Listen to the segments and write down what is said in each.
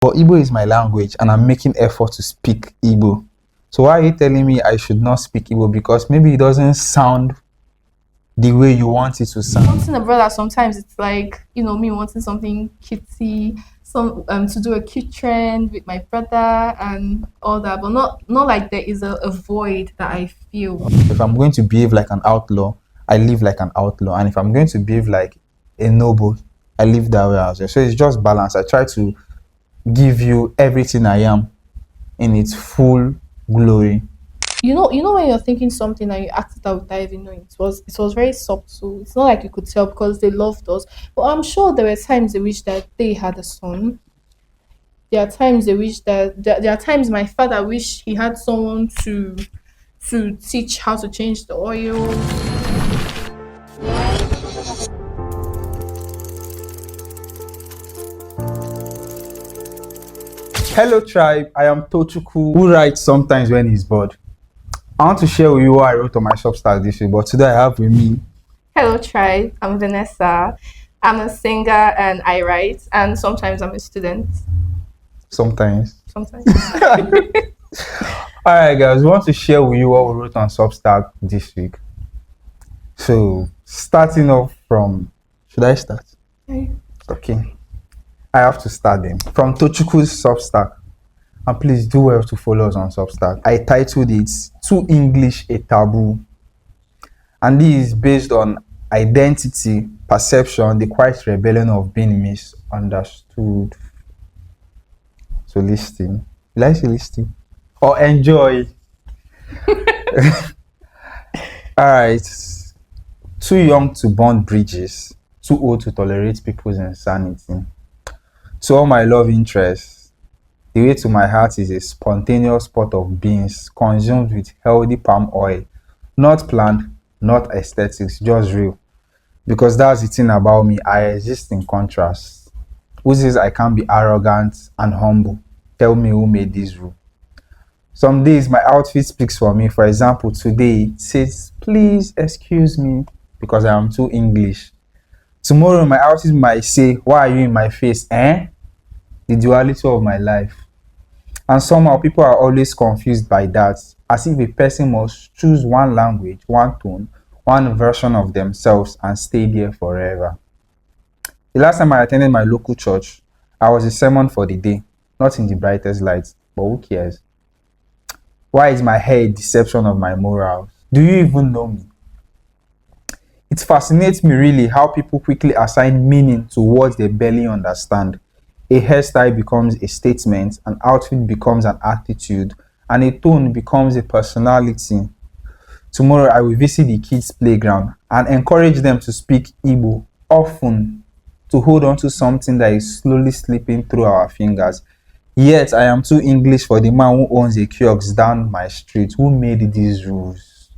But Igbo is my language and I'm making effort to speak Igbo. So why are you telling me I should not speak Igbo? Because maybe it doesn't sound the way you want it to sound. Wanting a brother, sometimes it's like, me wanting something cutesy, to do a cute trend with my brother and all that, but not like there is a void that I feel. If I'm going to behave like an outlaw, I live like an outlaw. And if I'm going to behave like a noble, I live that way as well. So it's just balance. I try to give you everything I am in its full glory. You know when you're thinking something and you act it out without even knowing, it was very subtle. It's not like you could tell because they loved us. But I'm sure there were times they wish that they had a son. There are times they wish that there are times my father wished he had someone to teach how to change the oil. Hello tribe, I am Tochukwu, who writes sometimes when he's bored. I want to share with you what I wrote on my Substack this week, but today I have with me. Hello, tribe. I'm Vanessa. I'm a singer and I write, and sometimes I'm a student. Sometimes. Sometimes. Alright guys, we want to share with you what we wrote on Substack this week. So, starting off from... Should I start? Okay. I have to start then. From Tochukwu's Substack. And please do well to follow us on Substack. I titled it To English A Taboo. And this is based on identity, perception, the quiet rebellion of being misunderstood. So listen. Will I say listen? Or enjoy. Alright. Too young to burn bridges. Too old to tolerate people's insanity. To all my love interests, the way to my heart is a spontaneous pot of beans consumed with healthy palm oil. Not planned, not aesthetics, just real. Because that's the thing about me, I exist in contrast. Who says I can't be arrogant and humble? Tell me who made this rule. Some days my outfit speaks for me. For example, today it says, please excuse me because I am too English. Tomorrow my outfit might say, why are you in my face? The duality of my life. And somehow people are always confused by that, as if a person must choose one language, one tone, one version of themselves and stay there forever. The last time I attended my local church, I was a sermon for the day, not in the brightest lights, but who cares? Why is my hair a deception of my morals? Do you even know me? It fascinates me really how people quickly assign meaning to words they barely understand. A hairstyle becomes a statement, an outfit becomes an attitude, and a tone becomes a personality. Tomorrow I will visit the kids' playground and encourage them to speak Igbo often, to hold on to something that is slowly slipping through our fingers. Yet I am too English for the man who owns a kiosk down my street. Who made these rules?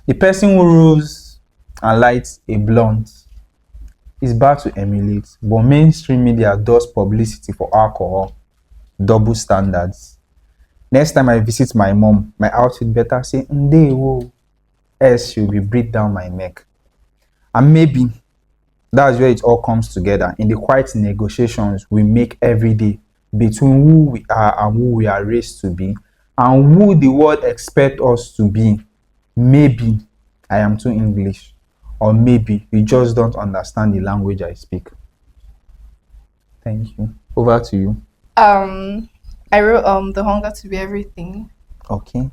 The person who rolls and lights a blunt is bad to emulate, but mainstream media does publicity for alcohol. Double standards. Next time I visit my mom, my outfit better say Ndewo, else she'll be breathed down my neck. And maybe that's where it all comes together, in the quiet negotiations we make every day between who we are and who we are raised to be, and who the world expects us to be. Maybe I am too English. Or maybe you just don't understand the language I speak. Thank you. Over to you. I wrote the hunger to be everything. Okay.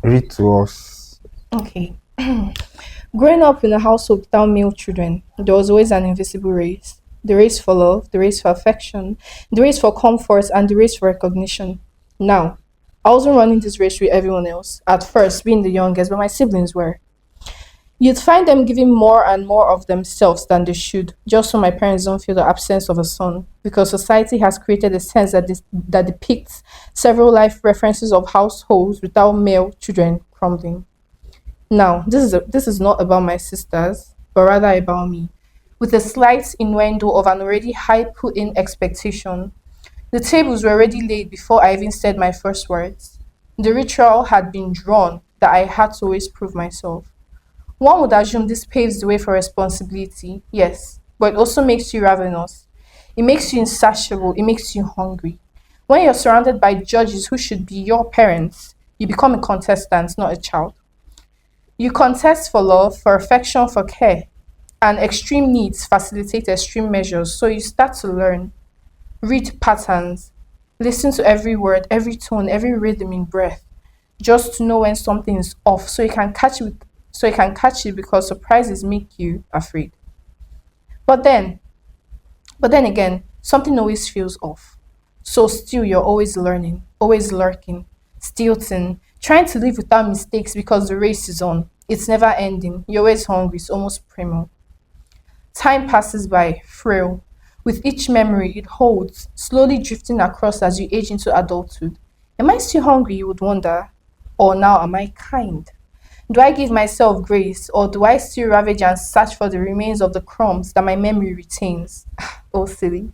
Read to us. Okay. Growing up in a household without male children, there was always an invisible race. The race for love, the race for affection, the race for comfort, and the race for recognition. Now, I wasn't running this race with everyone else. At first, being the youngest, but my siblings were. You'd find them giving more and more of themselves than they should, just so my parents don't feel the absence of a son, because society has created a sense that depicts several life references of households without male children crumbling. Now, this is not about my sisters, but rather about me, with a slight innuendo of an already high put-in expectation. The tables were already laid before I even said my first words. The ritual had been drawn that I had to always prove myself. One would assume this paves the way for responsibility, yes, but it also makes you ravenous. It makes you insatiable. It makes you hungry. When you're surrounded by judges who should be your parents, you become a contestant, not a child. You contest for love, for affection, for care, and extreme needs facilitate extreme measures. So you start to learn, read patterns, listen to every word, every tone, every rhythm in breath, just to know when something is off, so you can catch it. So you can catch it because surprises make you afraid. But then, but then again, something always feels off. So still, you're always learning, always lurking, stilting, trying to live without mistakes because the race is on. It's never ending. You're always hungry. It's almost primal. Time passes by, frail. With each memory it holds, slowly drifting across as you age into adulthood. Am I still hungry, you would wonder? Or now am I kind? Do I give myself grace, or do I still ravage and search for the remains of the crumbs that my memory retains? Oh, silly.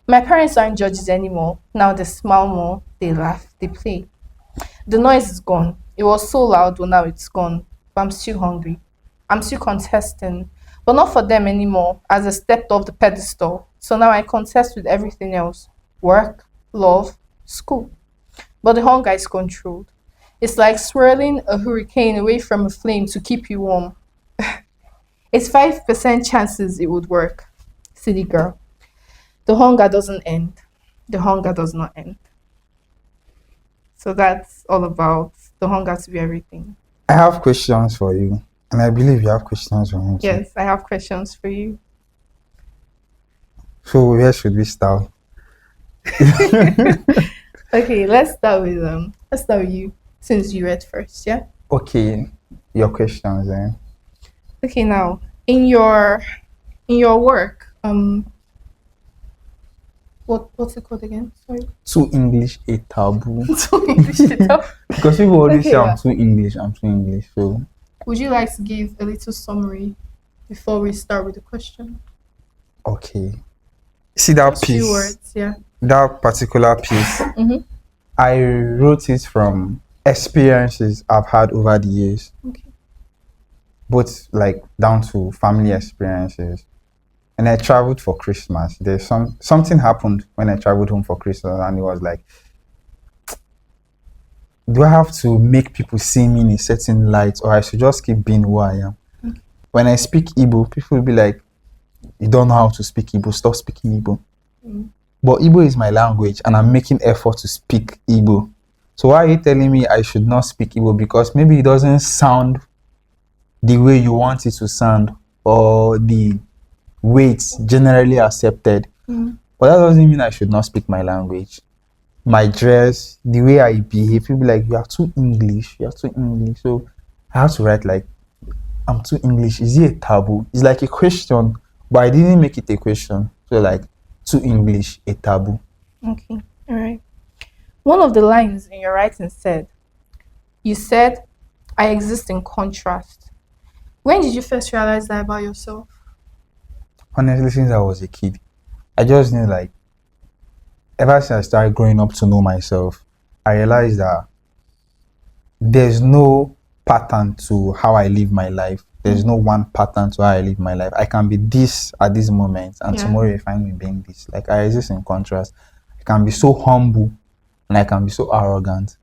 My parents aren't judges anymore. Now they smile more, they laugh, they play. The noise is gone. It was so loud, but now it's gone. But I'm still hungry. I'm still contesting, but not for them anymore, as I stepped off the pedestal. So now I contest with everything else: work, love, school. But the hunger is controlled. It's like swirling a hurricane away from a flame to keep you warm. It's 5% chances it would work. Silly girl. The hunger doesn't end. The hunger does not end. So that's all about the hunger to be everything. I have questions for you, and I believe you have questions for me too. Yes, I have questions for you. So where should we start? Okay, let's start with you since you read first, yeah? Okay, your questions then. Okay, now in your work, what's it called again? Sorry. Too English A Taboo. So English it up. Because people always Okay, say yeah. I'm too English. So Would you like to give a little summary before we start with the question? okay. See that Just few piece, words, yeah. that particular piece, Mm-hmm. I wrote it from experiences I've had over the years, Okay. both like down to family experiences. And I traveled for Christmas. There's something happened when I traveled home for Christmas, and it was like, do I have to make people see me in a certain light, or I should just keep being who I am? Okay. When I speak Igbo, people will be like, you don't know how to speak Igbo, stop speaking Igbo. Mm. But Igbo is my language, and I'm making effort to speak Igbo. So why are you telling me I should not speak Igbo? Because maybe it doesn't sound the way you want it to sound, or the way it's generally accepted. Mm. But that doesn't mean I should not speak my language. My dress, the way I behave, people be like, you are too English, you are too English. So I have to write like, I'm too English. Is it a taboo? It's like a question, but I didn't make it a question. So like, too English, a taboo. Okay. All right. One of the lines in your writing said, you said, I exist in contrast. When did you first realize that about yourself? Honestly, since I was a kid, I just knew like, ever since I started growing up to know myself, I realized that there's no pattern to how I live my life. There's no one pattern to how I live my life. I can be this at this moment, and Yeah. tomorrow you find me being this. Like I exist in contrast. I can be so humble, and I can be so arrogant.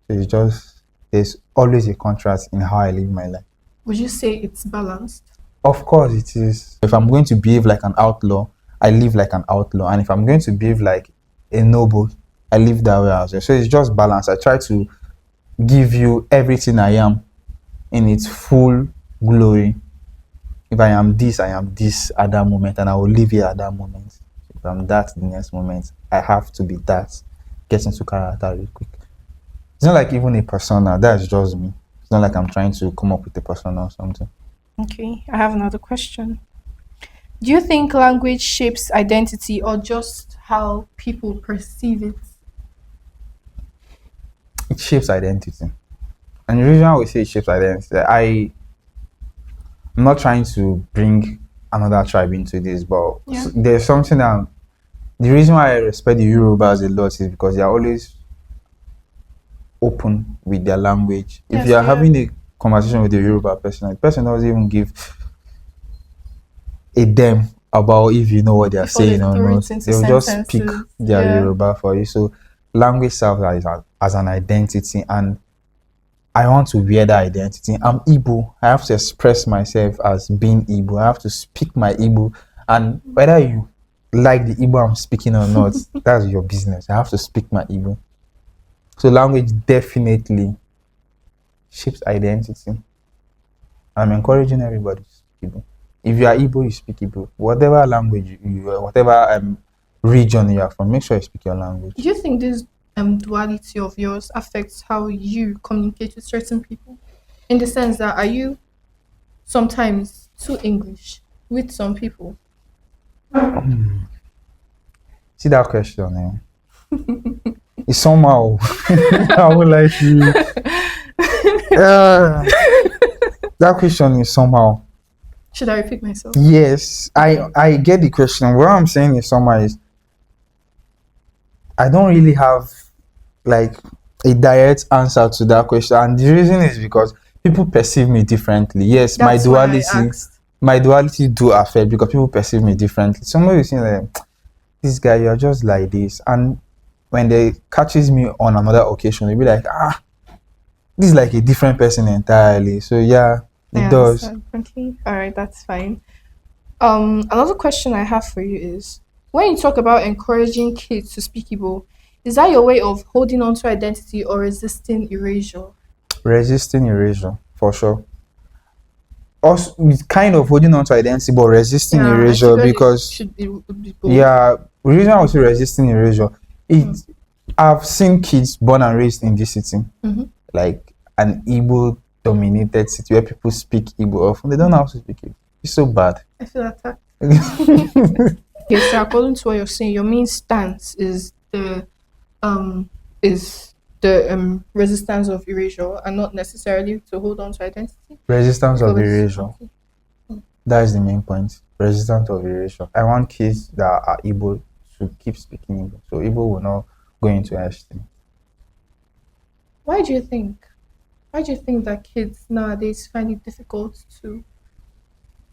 So it's just there's always a contrast in how I live my life. Would you say it's balanced? Of course, it is. If I'm going to behave like an outlaw, I live like an outlaw, and if I'm going to behave like a noble, I live that way as well. So it's just balance. I try to give you everything I am in its full glory. If I am this at that moment, and I will live here at that moment. If I'm that the next moment, I have to be that. Get into character real quick. It's not like even a persona, that's just me. It's not like I'm trying to come up with a persona or something. Okay, I have another question. Do you think language shapes identity or just how people perceive it? It shapes identity. And the reason I would say it shapes identity, I'm not trying to bring another tribe into this, but Yeah. there's something that the reason why I respect the Yorubas a lot is because they are always open with their language. If Yes, you are they having a conversation with a Yoruba person, the person doesn't even give a damn about if you know what they are Before they saying or throw not. it into They'll just speak sentences. their Yeah. Yoruba for you. So language serves as an identity, and I want to wear that identity. I'm Igbo. I have to express myself as being Igbo. I have to speak my Igbo. And whether you like the Igbo I'm speaking or not, that's your business. I have to speak my Igbo. So language definitely shapes identity. I'm encouraging everybody to speak Igbo. If you are Igbo, you speak Igbo. Whatever language you are, whatever region you are from, make sure you speak your language. Do you think this duality of yours affects how you communicate with certain people? In the sense that are you sometimes too English with some people? See that question, it's somehow I would like to. That question is somehow. Should I repeat myself? Yes, I get the question. What I'm saying is somehow is I don't really have like a direct answer to that question, and the reason is because people perceive me differently. Yes, That's why I asked. my duality do affect because people perceive me differently. Somebody is saying like, this guy, you're just like this, and when they catches me on another occasion, they'll be like, this is like a different person entirely. So yeah, I it does. understand. Okay. All right, that's fine. Another question I have for you is when you talk about encouraging kids to speak Igbo, is that your way of holding on to identity or resisting erasure? Resisting erasure for sure. Also, it's kind of holding on to identity, but resisting Yeah, I erasure figured it because should be both. yeah, the reason I was resisting erasure, it I've seen kids born and raised in this city, like an Igbo dominated city where people speak Igbo often. They don't know how to speak it. It's so bad. I feel attacked. Okay, so according to what you're saying, your main stance is the resistance of erasure and not necessarily to hold on to identity. Resistance of Because erasure. okay. That is the main point. Resistance of erasure. I want kids that are Igbo to keep speaking Igbo. So Igbo will not go into extinct. Why do you think? Why do you think that kids nowadays find it difficult to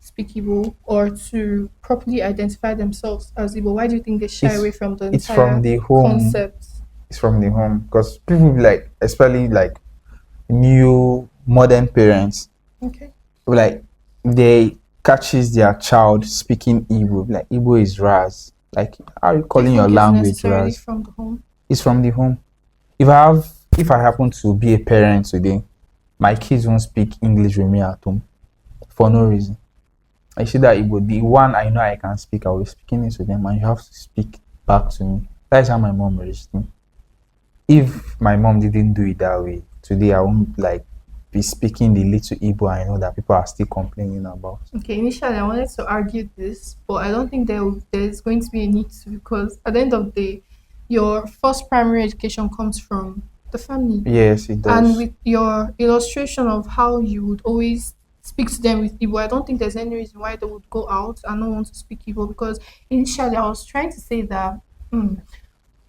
speak Igbo or to properly identify themselves as Igbo? Why do you think they shy away from the It's from entire the home. concept? It's from the home because people be like, especially like new modern parents, Okay. like they catches their child speaking Igbo, like Igbo is Raz. Like, how are you Do you calling your think it's language necessarily Raz? from the home? It's from the home. If I happen to be a parent today, my kids won't speak English with me at home for no reason. I see that Igbo, the one I know I can speak, I will be speaking it to them, and you have to speak back to me. That's how my mom raised me. If my mom didn't do it that way, today I won't like be speaking the little Igbo I know that people are still complaining about. Okay, initially I wanted to argue this, but I don't think there's going to be a need to because at the end of the day, your first primary education comes from the family. Yes, it And does. with your illustration of how you would always speak to them with Igbo, I don't think there's any reason why they would go out and not want to speak Igbo because initially I was trying to say that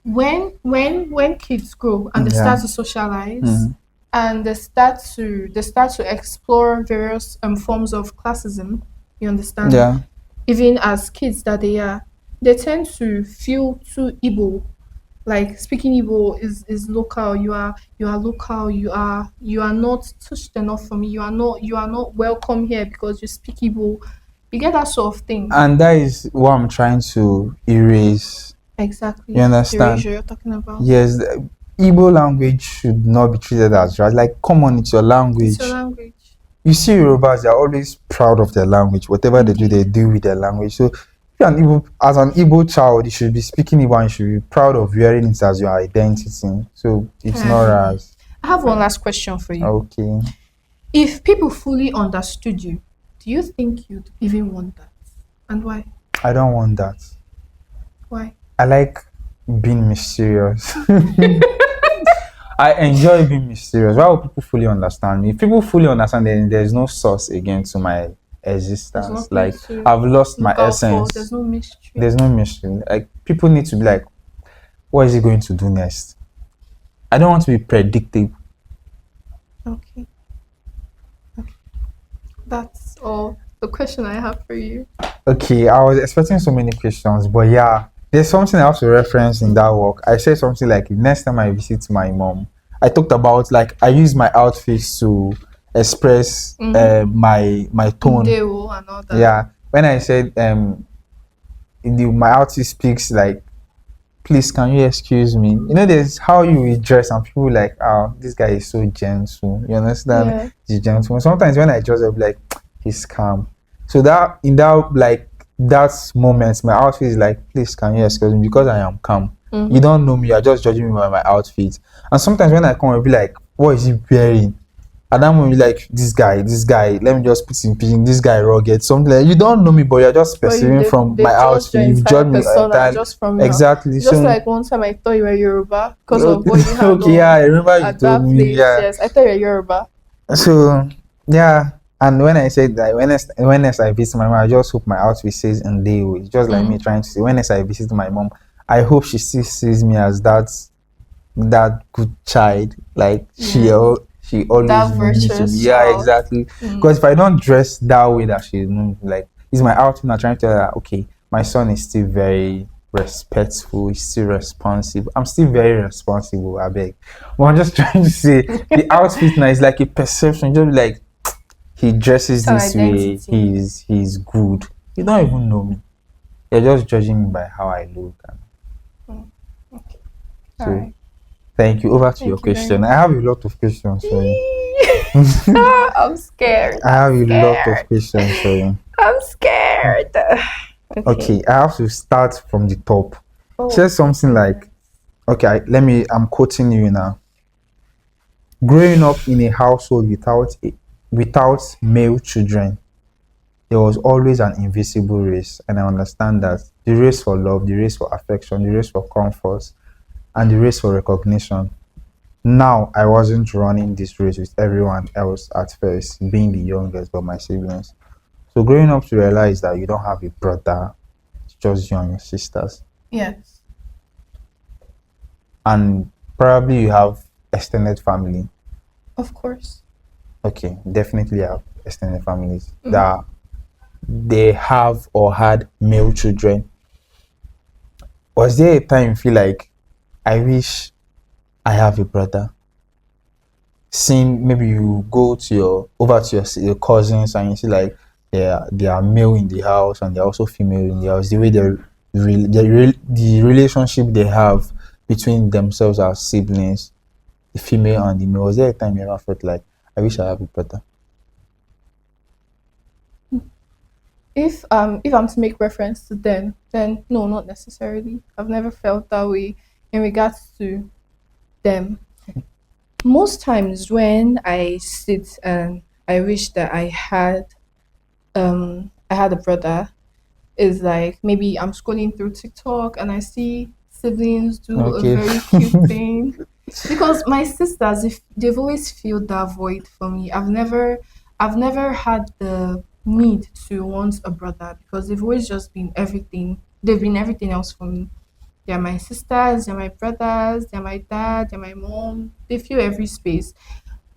when kids grow and they Yeah. start to socialize Mhm. and they start to explore various forms of classism, you understand? Yeah. Even as kids that they are, they tend to feel too Igbo like speaking Igbo is local. You are local. You are not touched enough for me. You are not welcome here because you speak Igbo. You get that sort of thing. And that is what I'm trying to erase. Exactly. You The understand? erasure you're talking about. Yes, the Igbo language should not be treated as right. Like, come on, it's your It's your language. language. You see, Yorubas, they're always proud of their language. Whatever Indeed. they do with their language. So, if you're an Igbo, as an Igbo child, you should be speaking Igbo and you should be proud of wearing it as your identity. So, it's I not agree. as I have one last question for you. okay. If people fully understood you, do you think you'd even want that? And why? I don't want that. Why? I like being mysterious. I enjoy being mysterious. Why would people fully understand me? If people fully understand, then there's no source again to my There's existence. nothing Like, to I've lost my look out for. essence. There's no mystery. There's no mystery. Like, people need to be like, what is he going to do next? I don't want to be predictable. Okay. Okay. That's all the question I have for you. Okay, I was expecting so many questions, but yeah, there's something I have to reference in that work. I said something like, next time I visit my mom, I talked about like I use my outfits to express my tone. Deo and all that. Yeah, when I said my outfit speaks like, please can you excuse me? You know, there's how you will dress and people like, oh, this guy is so gentle. You understand? Yeah. He's gentle. Sometimes when I dress up like he's calm. So that in that like that moment, my outfit is like, please can you excuse me because I am calm. You don't know me, you're just judging me by my outfit. And sometimes when I come, I'll be like, what is he wearing? And I'm gonna be like, this guy, let me just put in pidgin, this guy rugged, something like you don't know me, but you're just But you, perceiving from they my judged outfit, your you've entire judged me persona entirely. just from your. Exactly. Just So like one time I thought you were Yoruba because of what you had okay, yeah, on I remember you at told that me, place. yeah. Yes, I thought you were Yoruba. So yeah, and when I said that when next I visit my mom, I just hope my outfit says and they will. It's just like me trying to say when next I visit my mom, I hope she still sees me as that good child. Like she always That knows me to be. virtuous Yeah, child. exactly. Because if I don't dress that way that she knows, like is my outfit not trying to tell her that, okay, my son is still very respectful, he's still responsible. I'm still very responsible, I beg. But I'm just trying to say the outfit now is like a perception, just like he dresses It's an this way, identity. he's good. You don't even know me. You're just judging me by how I look. Okay. All So right. thank you. Over to your Thank you very question. I much. have a lot of questions for you. I'm scared. I I'm have a lot of scared. questions for you. I'm scared. Okay. Okay, I have to start from the top. Oh. Say something like, okay, I'm quoting you now. Growing up in a household without male children, there was always an invisible race, and I understand that the race for love, the race for affection, the race for comfort, and the race for recognition. Now, I wasn't running this race with everyone else at first, being the youngest, but my siblings. So growing up to realize that you don't have a brother, it's just you and your sisters. Yes. And probably you have extended family. Of course. Okay, definitely have extended families that they have or had male children. Was there a time you feel like, I wish I have a brother? Seeing maybe you go to your cousins and you see like they are male in the house and they're also female in the house. The way the relationship they have between themselves as siblings, the female and the male. Was there a time you ever felt like, I wish I have a brother? If I'm to make reference to them, then no, not necessarily. I've never felt that way in regards to them. Most times when I sit and I wish that I had a brother, is like maybe I'm scrolling through TikTok and I see siblings do a Okay. very cute thing. Because my sisters, if they've always filled that void for me. I've never had the need to want a brother because they've always just been everything. They've been everything else for me. They're my sisters, they're my brothers, they're my dad, they're my mom. They fill every space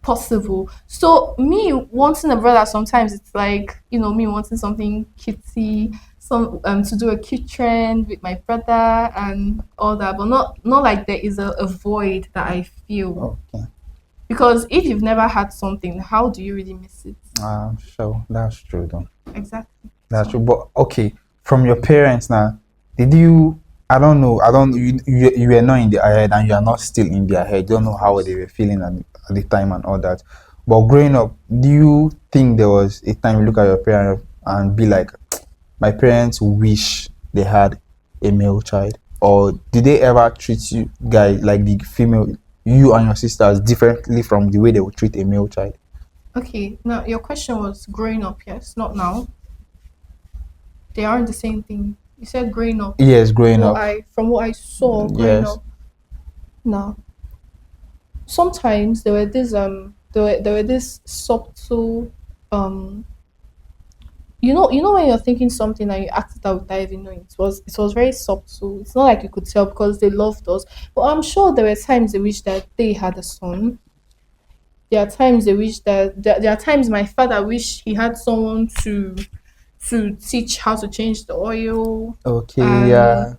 possible. So me wanting a brother sometimes it's like, me wanting something cutesy, some to do a cute trend with my brother and all that, but not like there is a void that I feel. Okay. Because if you've never had something, how do you really miss it? Sure, that's true though. Exactly. That's true. So But okay, from your parents now, did you? I don't know. I don't. You were not in their head, and you are not still in their head. You don't of know how course. they were feeling at the time and all that. But growing up, do you think there was a time you look at your parents and be like, my parents wish they had a male child, or did they ever treat you guys like the female, you and your sisters differently from the way they would treat a male child? Okay, now your question was growing up, yes, not now. They aren't the same thing. You said growing up. Yes, growing What up. I from what I saw growing Yes. up. Now, sometimes there were this subtle um you know when you're thinking something and you act it out without even knowing it was very subtle. It's not like you could tell because they loved us. But I'm sure there were times they wish that they had a son. There are times they wish that there are times my father wish he had someone to to teach how to change the oil, Okay, and yeah.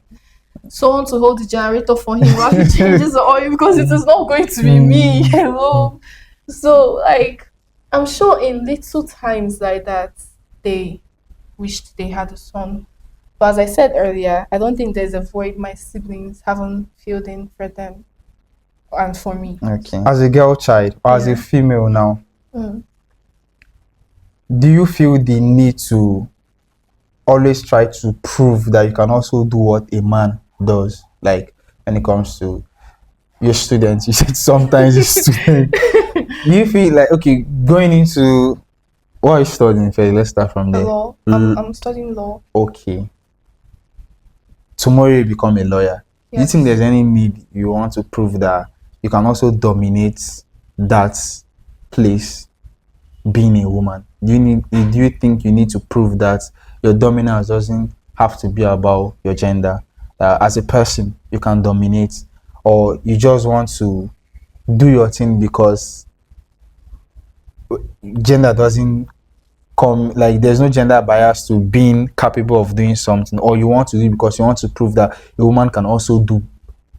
someone to hold the generator for him while he changes the oil, because it is not going to be me Mm, alone. So like, I'm sure in little times like that they wished they had a son. But as I said earlier, I don't think there's a void my siblings haven't filled in for them and for me. okay. As a girl child or as a Yeah. female now, Mm. do you feel the need to always try to prove that you can also do what a man does? Like when it comes to your students, you said sometimes your student. Do you feel like, okay, going into what are you studying first? Let's start from The there. law. I'm studying law. Okay. Tomorrow you become a lawyer. Do you think Yes. there's any need you want to prove that you can also dominate that place being a woman? Do you think you need to prove that your dominance doesn't have to be about your gender? That as a person you can dominate, or you just want to do your thing because gender doesn't come, like there's no gender bias to being capable of doing something, or you want to do it because you want to prove that a woman can also do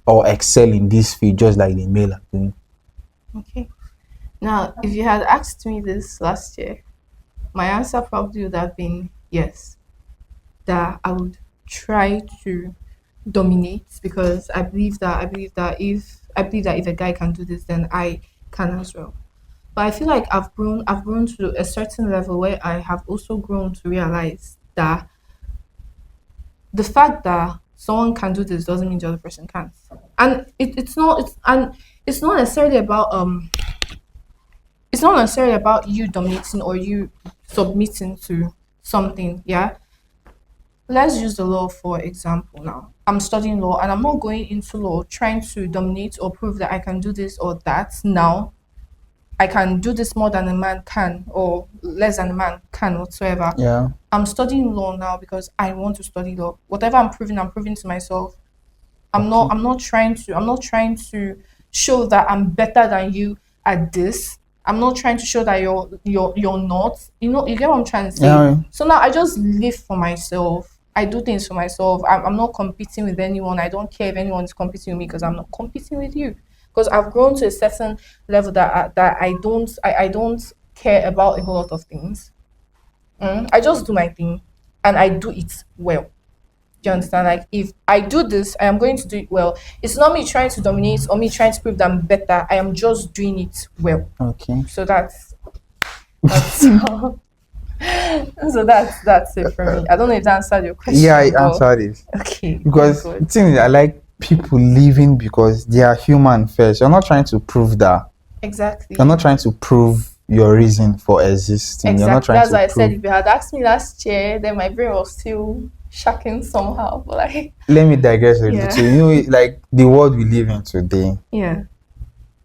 or excel in this field just like the male are doing. Okay. Now, if you had asked me this last year, my answer probably would have been yes. That I would try to dominate, because I believe that if a guy can do this, then I can as well. But I feel like I've grown to a certain level where I have also grown to realize that the fact that someone can do this doesn't mean the other person can't. And it's not necessarily about you dominating or you submitting to something. Yeah, let's use the law for example. Now I'm studying law and I'm not going into law trying to dominate or prove that I can do this or that. Now I can do this more than a man can or less than a man can whatsoever. Yeah. I'm studying law now because I want to study law. Whatever I'm proving to myself. Okay. I'm not trying to show that I'm better than you at this. I'm not trying to show that you're not. You get what I'm trying to say. Yeah. So now I just live for myself. I do things for myself. I'm not competing with anyone. I don't care if anyone is competing with me, because I'm not competing with you. Because I've grown to a certain level that I don't care about a whole lot of things. I just do my thing, and I do it well. Do you understand? Like, if I do this, I am going to do it well. It's not me trying to dominate or me trying to prove that I'm better. I am just doing it well. Okay. So that's so that's it for me. I don't know if that answered your Yeah, I question, but answered it okay, because good. the thing is, I like people living because they are human first. You're not trying to prove that. You're Exactly. not trying to prove your reason for existing. You're not Exactly. trying That's to why I said prove. if you had asked me last year, then my brain was still shocking somehow. But like, Let me digress a little. yeah. You know, like the world we live in today, Yeah.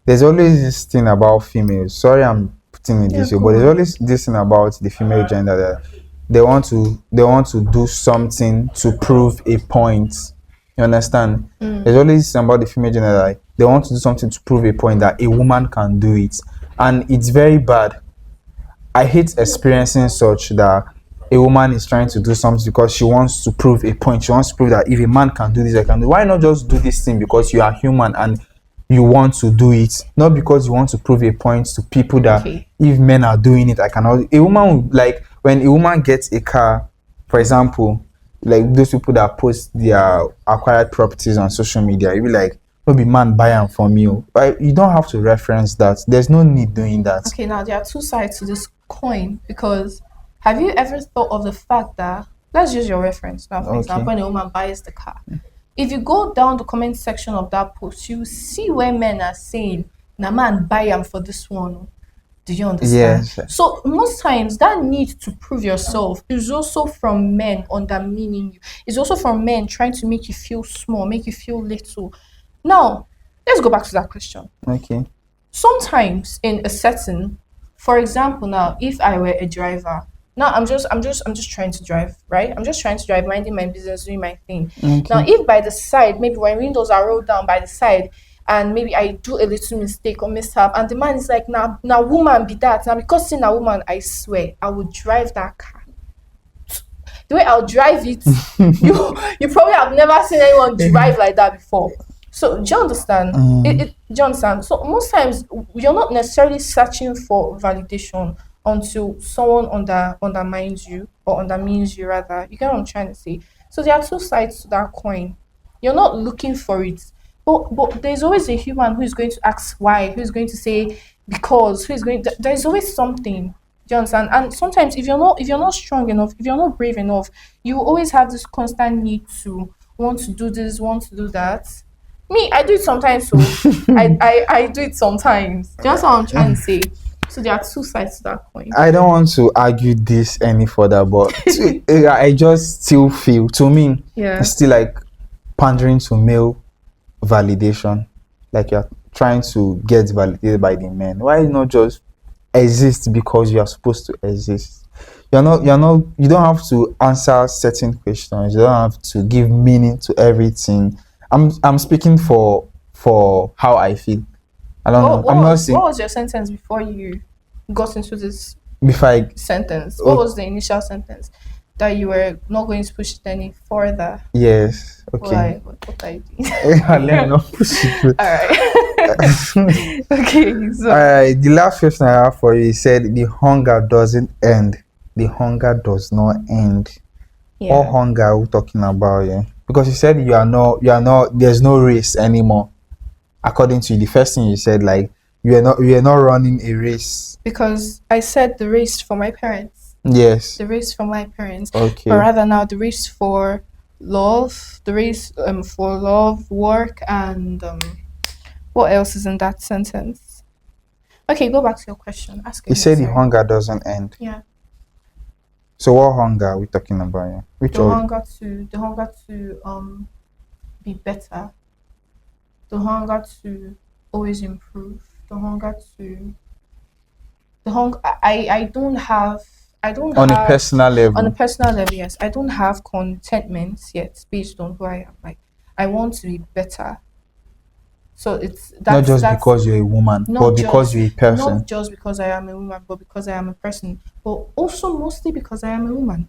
there's always this thing about females. Sorry, I'm putting it Yeah, this way, go but there's on. always this thing about the female gender that they want to do something to prove a point. You understand? There's always this thing about the female gender that like, they want to do something to prove a point that a woman can do it, and it's very bad. I hate experiencing such that a woman is trying to do something because she wants to prove a point. She wants to prove that if a man can do this, I can do. Why not just do this thing because you are human and you want to do it, not because you want to prove a point to people that Okay. if men are doing it, I cannot. A woman would, like when a woman gets a car, for example, like those people that post their acquired properties on social media, you be like, no be man buy am from you. But you don't have to reference that. There's no need doing that. Okay, now there are two sides to this coin, because have you ever thought of the fact that, let's use your reference now, for Okay. example, when a woman buys the car. If you go down the comment section of that post, you see where men are saying, "Na man buy am for this one." Do you understand? Yes. So most times that need to prove yourself is also from men undermining you. It's also from men trying to make you feel small, make you feel little. Now, let's go back to that question. Okay. Sometimes in a setting, for example, now if I were a driver, now I'm just trying to drive, right? I'm just trying to drive, minding my business, doing my thing. Now Okay. if by the side, maybe when windows are rolled down by the side, and maybe I do a little mistake or mishap, and the man is like, now woman be that, now because seeing a woman, I swear I would drive that car the way I'll drive it, you probably have never seen anyone drive like that before. So do you understand? Do you understand? So most times you're not necessarily searching for validation until someone undermines you or undermines you rather. You get what I'm trying to say? So there are two sides to that coin. You're not looking for it. But there's always a human who is going to ask why, who is going to say because, who is going there's always something. Do you understand? And sometimes if you're not strong enough, if you're not brave enough, you will always have this constant need to want to do this, want to do that. Me, I do it sometimes, so I do it sometimes. That's what I'm trying to say. So there are two sides to that coin. I don't want to argue this any further, but I just still feel, to me, Yeah. it's still like pandering to male validation. Like you're trying to get validated by the men. Why not just exist because you are supposed to exist? You don't have to answer certain questions. You don't have to give meaning to everything. I'm speaking for how I feel. I don't know. I'm not saying What was your sentence before you got into this before I sentence? What was the initial sentence? That you were not going to push it any further. yes, okay. Why? What are you doing? Let me not push it through. Alright. Okay, so Alright, the last question I have for you said the hunger doesn't end. The hunger does not end. What yeah. hunger are we talking about here? Because you said there's no race anymore. According to you, the first thing you said, like you are not running a race. Because I said the race for my parents. Yes. The race for my parents. Okay. But rather now the race for love, the race for love, work, and what else is in that sentence? Okay, go back to your question. Ask You again. said the sorry. hunger doesn't end. Yeah. So what hunger are we talking about here? Which The one? hunger to be better. The hunger to always improve. I don't On a have personal level. on a personal level, yes. I don't have contentment yet based on who I am. Like I want to be better. So Not just that's because you're a woman, not but because just you're a person. not just because I am a woman, but because I am a person. But also mostly because I am a woman.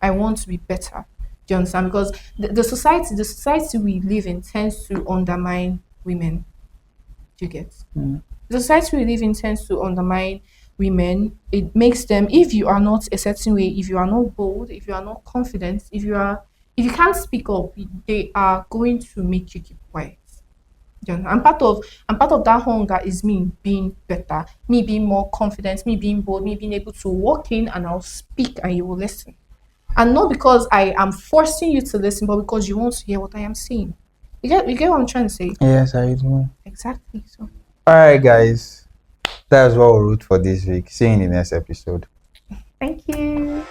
I want to be better. Do you understand? Because the society we live in tends to undermine women. Do you get? The society we live in tends to undermine women. It makes them, if you are not a certain way, if you are not bold, if you are not confident, if you can't speak up, they are going to make you keep quiet. Do you understand? And part of that hunger is me being better, me being more confident, me being bold, me being able to walk in and I'll speak and you will listen. And not because I am forcing you to listen, but because you want to hear what I am saying. You get what I'm trying to say? Yes, I do. Exactly. So Alright guys. That's what we wrote for this week. See you in the next episode. thank you.